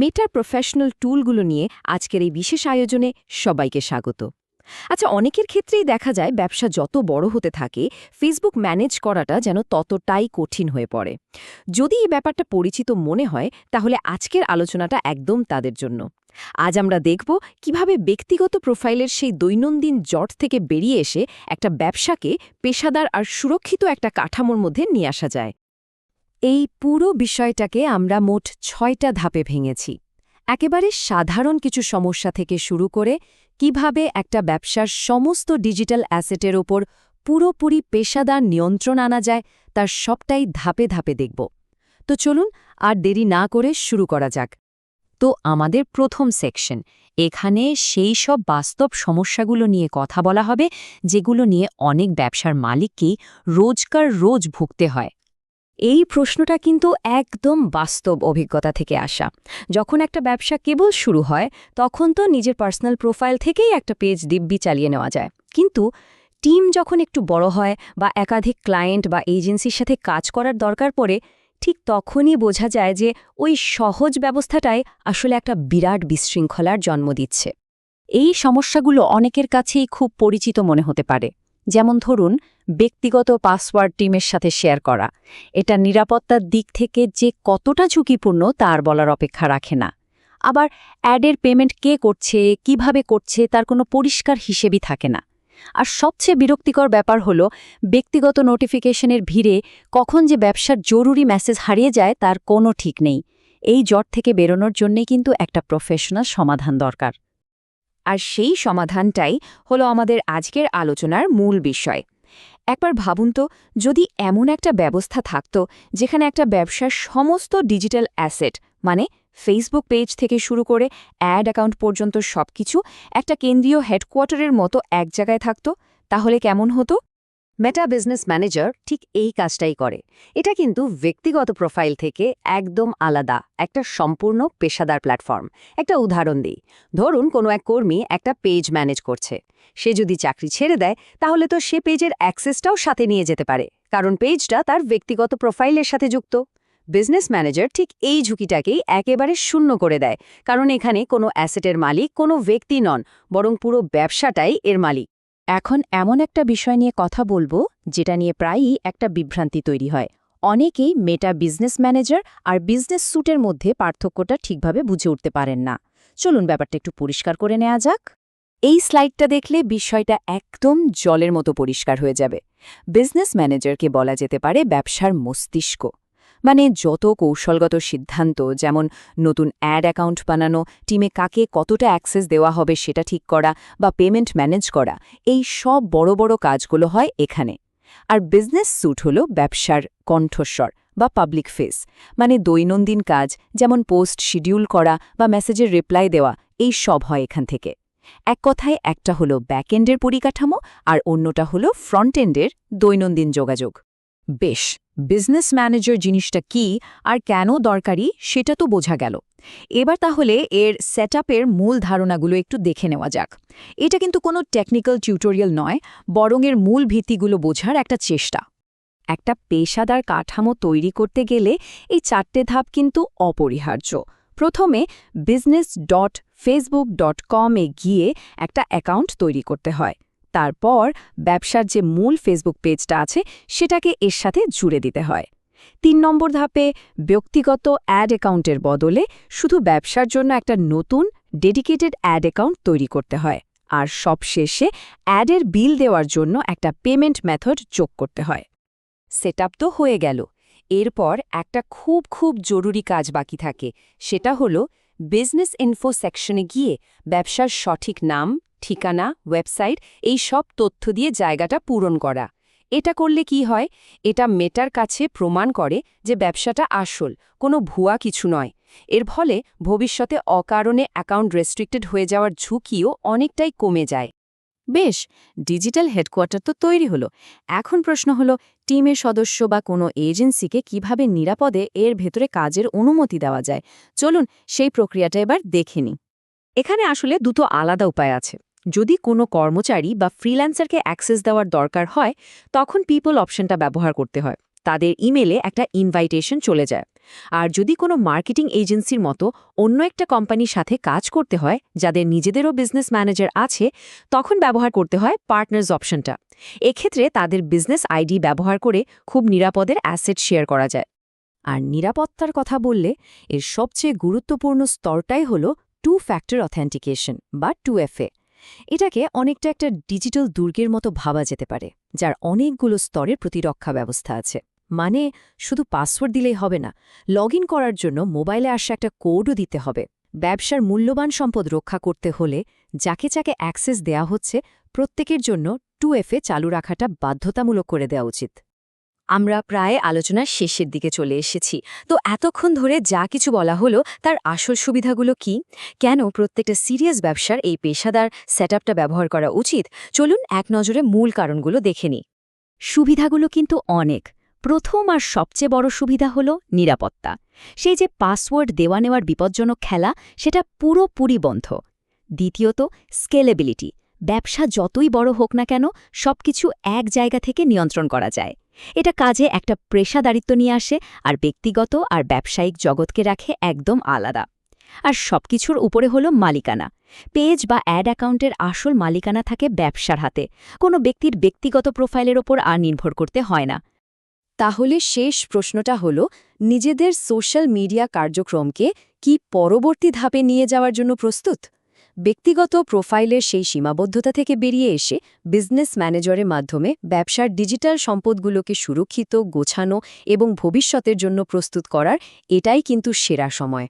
মেটার professional টুলগুলো নিয়ে আজকের এই বিশেষ আয়োজনে সবাইকে স্বাগত। আচ্ছা, অনেকের ক্ষেত্রেই দেখা যায় ব্যবসা যত বড় হতে থাকে ফেসবুক ম্যানেজ করাটা যেন ততটাই কঠিন হয়ে পড়ে। যদি এই ব্যাপারটা পরিচিত মনে হয় তাহলে আজকের আলোচনাটা একদম তাদের জন্য। আজ আমরা দেখব কিভাবে ব্যক্তিগত প্রোফাইলের সেই দৈনন্দিন জট থেকে বেরিয়ে এসে একটা ব্যবসাকে পেশাদার আর সুরক্ষিত একটা কাঠামোর মধ্যে নিয়ে আসা যায়। এই পুরো বিষয়টাকে আমরা মোট ৬টা ধাপে ভেঙেছি। একেবারে সাধারণ কিছু সমস্যা থেকে শুরু করে কিভাবে একটা ব্যবসার সমস্ত ডিজিটাল অ্যাসেটের ওপর পুরোপুরি পেশাদার নিয়ন্ত্রণ আনা যায় তার সবটাই ধাপে ধাপে দেখব। তো চলুন আর দেরি না করে শুরু করা যাক। তো আমাদের প্রথম সেকশন, এখানে সেই সব বাস্তব সমস্যাগুলো নিয়ে কথা বলা হবে যেগুলো নিয়ে অনেক ব্যবসার মালিককেই রোজ ভুগতে হয়। এই প্রশ্নটা কিন্তু একদম বাস্তব অভিজ্ঞতা থেকে আসা। যখন একটা ব্যবসা কেবল শুরু হয় তখন তো নিজের পার্সোনাল প্রোফাইল থেকেই একটা পেজ দিব্যি চালিয়ে নেওয়া যায়, কিন্তু টিম যখন একটু বড় হয় বা একাধিক ক্লায়েন্ট বা এজেন্সির সাথে কাজ করার দরকার পড়ে, ঠিক তখনই বোঝা যায় যে ওই সহজ ব্যবস্থাটাই আসলে একটা বিরাট বিশৃঙ্খলার জন্ম দিচ্ছে। এই সমস্যাগুলো অনেকের কাছেই খুব পরিচিত মনে হতে পারে। যেমন ধরুন, ব্যক্তিগত পাসওয়ার্ড টিমের সাথে শেয়ার করা। এটা নিরাপত্তার দিক থেকে যে কতটা ঝুঁকিপূর্ণ তার বলার অপেক্ষা রাখে না। আবার অ্যাডের পেমেন্ট কে করছে, কিভাবে করছে তার কোনো পরিষ্কার হিসেবই থাকে না। আর সবচেয়ে বিরক্তিকর ব্যাপার হলো, ব্যক্তিগত নোটিফিকেশনের ভিড়ে কখন যে ব্যবসার জরুরি মেসেজ হারিয়ে যায় তার কোনো ঠিক নেই। এই জট থেকে বেরোনোর জন্যই কিন্তু একটা প্রফেশনাল সমাধান দরকার। আর সেই সমাধানটাই হলো আমাদের আজকের আলোচনার মূল বিষয়। একবার ভাবুন তো, যদি এমন একটা ব্যবস্থা থাকত যেখানে একটা ব্যবসার সমস্ত ডিজিটাল অ্যাসেট, মানে ফেসবুক পেজ থেকে শুরু করে অ্যাড অ্যাকাউন্ট পর্যন্ত সবকিছু একটা কেন্দ্রীয় হেডকোয়ার্টারের মতো এক জায়গায় থাকত, তাহলে কেমন হতো? মেটা বিজনেস ম্যানেজার ঠিক এই কাজটাই করে। এটা কিন্তু ব্যক্তিগত প্রোফাইল থেকে একদম আলাদা একটা সম্পূর্ণ পেশাদার প্ল্যাটফর্ম। একটা উদাহরণ দিই, ধরুন কোনো এক কর্মী একটা পেজ ম্যানেজ করছে। সে যদি চাকরি ছেড়ে দেয় তাহলে তো সে পেজের অ্যাক্সেসটাও সাথে নিয়ে যেতে পারে, কারণ পেজটা তার ব্যক্তিগত প্রোফাইলের সাথে যুক্ত। বিজনেস ম্যানেজার ঠিক এই ঝুঁকিটাকেই একেবারে শূন্য করে দেয়, কারণ এখানে কোনো অ্যাসেটের মালিক কোনো ব্যক্তি নন, বরং পুরো ব্যবসাটাই এর মালিক। এখন এমন একটা বিষয় নিয়ে কথা বলবো যেটা নিয়ে প্রায়ই একটা বিভ্রান্তি তৈরি হয়। অনেকেই মেটা বিজনেস ম্যানেজার আর বিজনেস স্যুটের মধ্যে পার্থক্যটা ঠিকভাবে বুঝে উঠতে পারেন না। চলুন ব্যাপারটা একটু পরিষ্কার করে নেওয়া যাক। এই স্লাইডটা দেখলে বিষয়টা একদম জলের মতো পরিষ্কার হয়ে যাবে। বিজনেস ম্যানেজারকে বলা যেতে পারে ব্যবসার মস্তিষ্ক। মানে যত কৌশলগত সিদ্ধান্ত, যেমন নতুন অ্যাড অ্যাকাউন্ট বানানো, টিমে কাকে কতটা অ্যাক্সেস দেওয়া হবে সেটা ঠিক করা, বা পেমেন্ট ম্যানেজ করা, এই সব বড় বড় কাজগুলো হয় এখানে। আর বিজনেস স্যুট হল ব্যবসার কণ্ঠস্বর বা পাবলিক ফেস, মানে দৈনন্দিন কাজ, যেমন পোস্ট শিডিউল করা বা মেসেজের রিপ্লাই দেওয়া, এই সব হয় এখান থেকে। এক কথায়, একটা হলো ব্যাকএন্ডের পরিকাঠামো আর অন্যটা হলো ফ্রন্টএন্ডের দৈনন্দিন যোগাযোগ। বেশ, বিজনেস ম্যানেজার জিনিসটা কি আর কেন দরকারি সেটা তো বোঝা গেল। এবার তাহলে এর সেটআপের মূল ধারণাগুলো একটু দেখে নেওয়া যাক। এটা কিন্তু কোনো টেকনিক্যাল টিউটোরিয়াল নয়, বরং এর মূল ভিত্তিগুলো বোঝার একটা চেষ্টা। একটা পেশাদার কাঠামো তৈরি করতে গেলে এই 4টে ধাপ কিন্তু অপরিহার্য। প্রথমে business.facebook.com-এ গিয়ে একটা অ্যাকাউন্ট তৈরি করতে হয়। তারপর ব্যবসার যে মূল ফেসবুক পেজটা আছে সেটাকে এর সাথে জুড়ে দিতে হয়। 3 নম্বর ধাপে ব্যক্তিগত অ্যাড অ্যাকাউন্টের বদলে শুধু ব্যবসার জন্য একটা নতুন ডেডিকেটেড অ্যাড অ্যাকাউন্ট তৈরি করতে হয়। আর সবশেষে অ্যাডের বিল দেওয়ার জন্য একটা পেমেন্ট মেথড যোগ করতে হয়। সেটআপ তো হয়ে গেল। এরপর একটা খুব জরুরি কাজ বাকি থাকে, সেটা হলো বিজনেস ইনফো সেকশনে গিয়ে ব্যবসার সঠিক নাম, ঠিকানা, ওয়েবসাইট, এই সব তথ্য দিয়ে জায়গাটা পূরণ করা। এটা করলে কি হয়, এটা মেটার কাছে প্রমাণ করে যে ব্যবসাটা আসল, কোনো ভুয়া কিছু নয়। এর ফলে ভবিষ্যতে অকারণে অ্যাকাউন্ট রেস্ট্রিক্টেড হয়ে যাওয়ার ঝুঁকিও অনেকটাই কমে যায়। বেশ, ডিজিটাল হেডকোয়ার্টার তো তৈরি হলো। এখন প্রশ্ন হলো, টিমের সদস্য বা কোনো এজেন্সিকে কিভাবে নিরাপদে এর ভেতরে কাজের অনুমতি দেওয়া যায়। চলুন সেই প্রক্রিয়াটা এবার দেখে নিই। এখানে আসলে দুটো আলাদা উপায় আছে। যদি কোনো কর্মচারী বা ফ্রিল্যান্সারকে অ্যাক্সেস দেওয়ার দরকার হয় তখন পিপল অপশনটা ব্যবহার করতে হয়। তাদের ইমেলে একটা ইনভাইটেশন চলে যায়। আর যদি কোনো মার্কেটিং এজেন্সির মতো অন্য একটা কোম্পানির সাথে কাজ করতে হয়, যাদের নিজেদেরও বিজনেস ম্যানেজার আছে, তখন ব্যবহার করতে হয় পার্টনার্স অপশনটা। এক্ষেত্রে তাদের বিজনেস আইডি ব্যবহার করে খুব নিরাপদের অ্যাসেট শেয়ার করা যায়। আর নিরাপত্তার কথা বললে এর সবচেয়ে গুরুত্বপূর্ণ স্তরটাই হল টু ফ্যাক্টর অথেন্টিকেশন বা 2FA। এটাকে অনেকটা একটা ডিজিটাল দুর্গের মতো ভাবা যেতে পারে, যার অনেকগুলো স্তরের প্রতিরক্ষা ব্যবস্থা আছে। মানে শুধু পাসওয়ার্ড দিলেই হবে না, লগ করার জন্য মোবাইলে আসা একটা কোডও দিতে হবে। ব্যবসার মূল্যবান সম্পদ রক্ষা করতে হলে যাকে যাকে অ্যাক্সেস দেয়া হচ্ছে প্রত্যেকের জন্য 2FA চালু রাখাটা বাধ্যতামূলক করে দেওয়া উচিত। আমরা প্রায় আলোচনার শেষের দিকে চলে এসেছি। তো এতক্ষণ ধরে যা কিছু বলা হলো তার আসল সুবিধাগুলো কি, কেন প্রত্যেকটা সিরিয়াস ব্যবসার এই পেশাদার সেটআপটা ব্যবহার করা উচিত, চলুন এক নজরে মূল কারণগুলো দেখে নিই। সুবিধাগুলো কিন্তু অনেক। প্রথম আর সবচেয়ে বড় সুবিধা হলো নিরাপত্তা। সেই যে পাসওয়ার্ড দেওয়া নেওয়ার বিপজ্জনক খেলা, সেটা পুরোপুরি বন্ধ। দ্বিতীয়ত স্কেলেবিলিটি। ব্যবসা যতই বড় হোক না কেন, সবকিছু এক জায়গা থেকে নিয়ন্ত্রণ করা যায়। এটা কাজে একটা পেশাদারিত্ব নিয়ে আসে, আর ব্যক্তিগত আর ব্যবসায়িক জগৎকে রাখে একদম আলাদা। আর সবকিছুর উপরে হলো মালিকানা। পেজ বা অ্যাড অ্যাকাউন্টের আসল মালিকানা থাকে ব্যবসার হাতে, কোনো ব্যক্তির ব্যক্তিগত প্রোফাইলের ওপর আর নির্ভর করতে হয় না। তাহলে শেষ প্রশ্নটা হলো, নিজেদের সোশ্যাল মিডিয়া কার্যক্রমকে কি পরবর্তী ধাপে নিয়ে যাওয়ার জন্য প্রস্তুত? ব্যক্তিগত প্রোফাইলের সেই সীমাবদ্ধতা থেকে বেরিয়ে এসে বিজনেস ম্যানেজারের মাধ্যমে ব্যবসার ডিজিটাল সম্পদগুলোকে সুরক্ষিত, গোছানো এবং ভবিষ্যতের জন্য প্রস্তুত করার এটাই কিন্তু সেরা সময়।